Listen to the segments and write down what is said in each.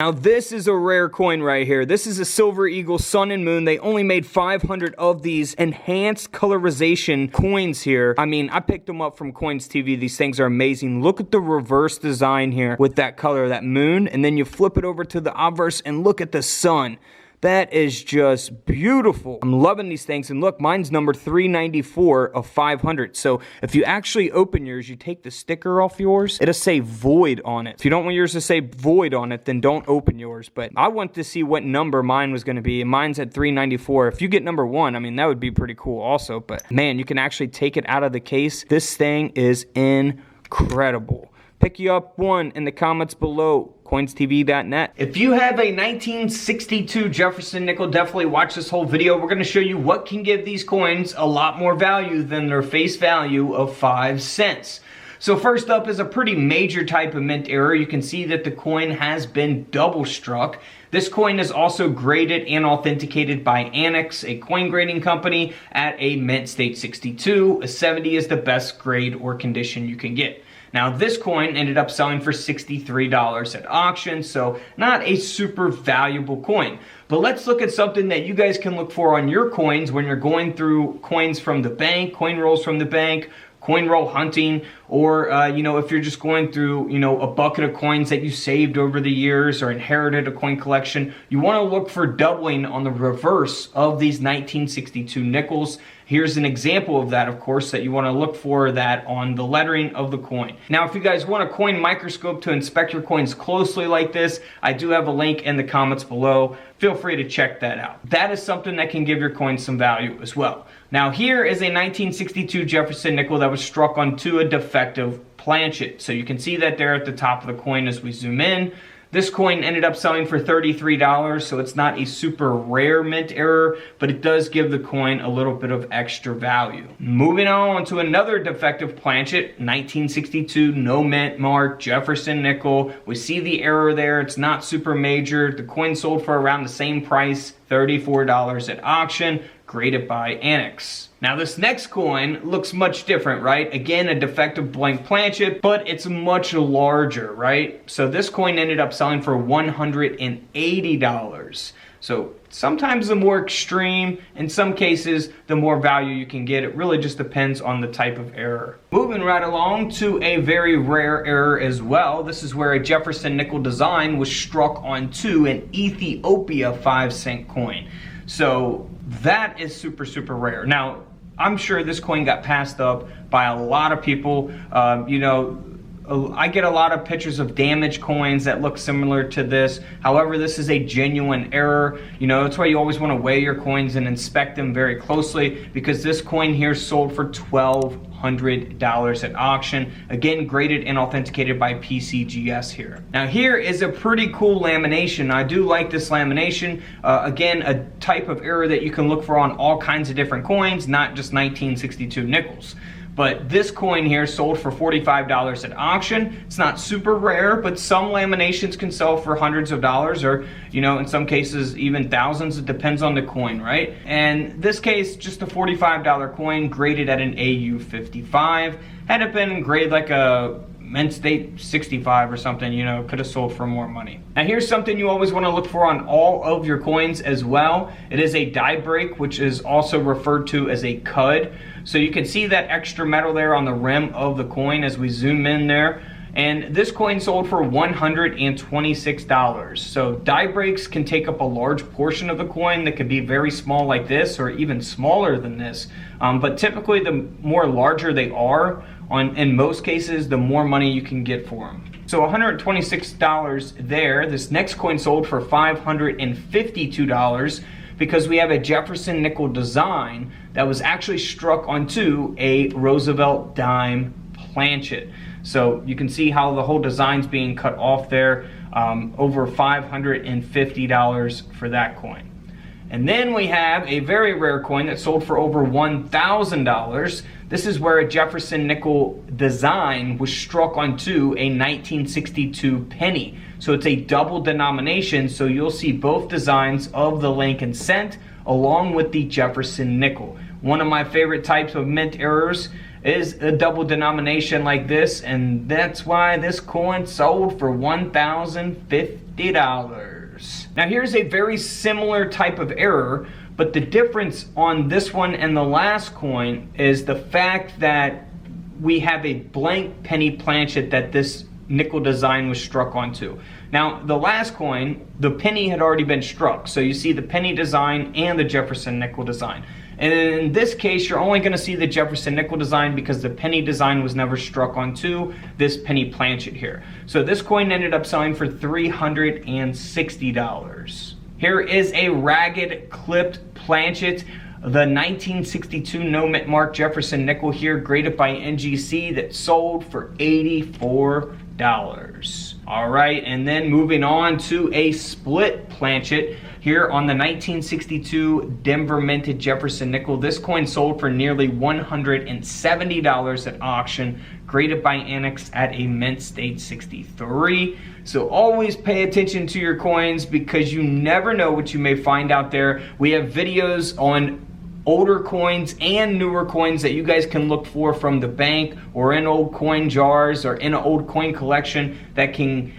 Now this is a rare coin right here. This is a Silver Eagle Sun and Moon. They only made 500 of these enhanced colorization coins here. I mean, I picked them up from Coins TV. These things are amazing. Look at the reverse design here with that color, that moon, and then you flip it over to the obverse and look at the sun. That is just beautiful. I'm loving these things. And look, mine's number 394 of 500. So if you actually open yours, you take the sticker off yours, it'll say void on it. If you don't want yours to say void on it, then don't open yours. But I want to see what number mine was going to be. And mine's at 394. If you get number 1, I mean, that would be pretty cool also. But man, you can actually take it out of the case. This thing is incredible. Pick you up one in the comments below, coinstv.net. If you have a 1962 Jefferson nickel, definitely watch this whole video. We're going to show you what can give these coins a lot more value than their face value of 5 cents. So first up is a pretty major type of mint error. You can see that the coin has been double struck. This coin is also graded and authenticated by Annex, a coin grading company, at a mint state 62. A 70 is the best grade or condition you can get. Now this coin ended up selling for $63 at auction, so not a super valuable coin. But let's look at something that you guys can look for on your coins when you're going through coins from the bank, coin rolls from the bank, coin roll hunting, or if you're just going through a bucket of coins that you saved over the years or inherited a coin collection. You want to look for doubling on the reverse of these 1962 nickels. Here's an example of that, of course, that you want to look for that on the lettering of the coin. Now, if you guys want a coin microscope to inspect your coins closely like this, I do have a link in the comments below. Feel free to check that out. That is something that can give your coins some value as well. Now, here is a 1962 Jefferson nickel that was struck onto a defective planchet. So you can see that there at the top of the coin as we zoom in. This coin ended up selling for $33, so it's not a super rare mint error, but it does give the coin a little bit of extra value. Moving on to another defective planchet, 1962, no mint mark, Jefferson nickel. We see the error there, it's not super major. The coin sold for around the same price, $34 at auction, graded by Annex. Now this next coin looks much different, right? Again, a defective blank planchet, but it's much larger, right? So this coin ended up selling for $180. So sometimes the more extreme, in some cases, the more value you can get. It really just depends on the type of error. Moving right along to a very rare error as well. This is where a Jefferson nickel design was struck onto an Ethiopia 5-cent coin. So that is super, super rare. Now, I'm sure this coin got passed up by a lot of people. I get a lot of pictures of damaged coins that look similar to this. However, this is a genuine error. That's why you always want to weigh your coins and inspect them very closely, because this coin here sold for $1,200 at auction. Again, graded and authenticated by PCGS here. Now here is a pretty cool lamination. I do like this lamination. Again, a type of error that you can look for on all kinds of different coins, not just 1962 nickels. But this coin here sold for $45 at auction. It's not super rare, but some laminations can sell for hundreds of dollars, or in some cases even thousands. It depends on the coin, right? And this case, just a $45 coin graded at an AU 55. Had it been graded like a mint state 65 or something, could have sold for more money. Now here's something you always want to look for on all of your coins as well. It is a die break, which is also referred to as a cud. So you can see that extra metal there on the rim of the coin as we zoom in there. And this coin sold for $126. So die breaks can take up a large portion of the coin that could be very small like this, or even smaller than this. But typically the more larger they are, in most cases, the more money you can get for them. So $126 there. This next coin sold for $552 because we have a Jefferson nickel design that was actually struck onto a Roosevelt dime planchet. So you can see how the whole design's being cut off there. Over $550 for that coin. And then we have a very rare coin that sold for over $1,000. This is where a Jefferson nickel design was struck onto a 1962 penny. So it's a double denomination, so you'll see both designs of the Lincoln cent along with the Jefferson nickel. One of my favorite types of mint errors. is a double denomination like this, and that's why this coin sold for $1,050. Now here's a very similar type of error, but the difference on this one and the last coin is the fact that we have a blank penny planchet that this nickel design was struck onto. Now the last coin, the penny had already been struck, so you see the penny design and the Jefferson nickel design. And in this case, you're only going to see the Jefferson nickel design because the penny design was never struck onto this penny planchet here. So this coin ended up selling for $360. Here is a ragged clipped planchet, the 1962 no mint mark Jefferson nickel here, graded by NGC, that sold for $84. All right, and then moving on to a split planchet here on the 1962 Denver minted Jefferson nickel. This coin sold for nearly $170 at auction, graded by Annex at a mint state 63. So always pay attention to your coins because you never know what you may find out there. We have videos on older coins and newer coins that you guys can look for from the bank or in old coin jars or in an old coin collection that can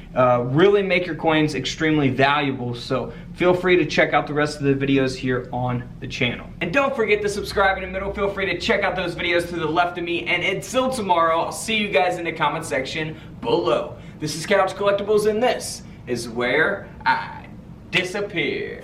really make your coins extremely valuable. So feel free to check out the rest of the videos here on the channel. And don't forget to subscribe in the middle. Feel free to check out those videos to the left of me. And until tomorrow, I'll see you guys in the comment section below. This is Couch Collectibles, and this is where I disappear.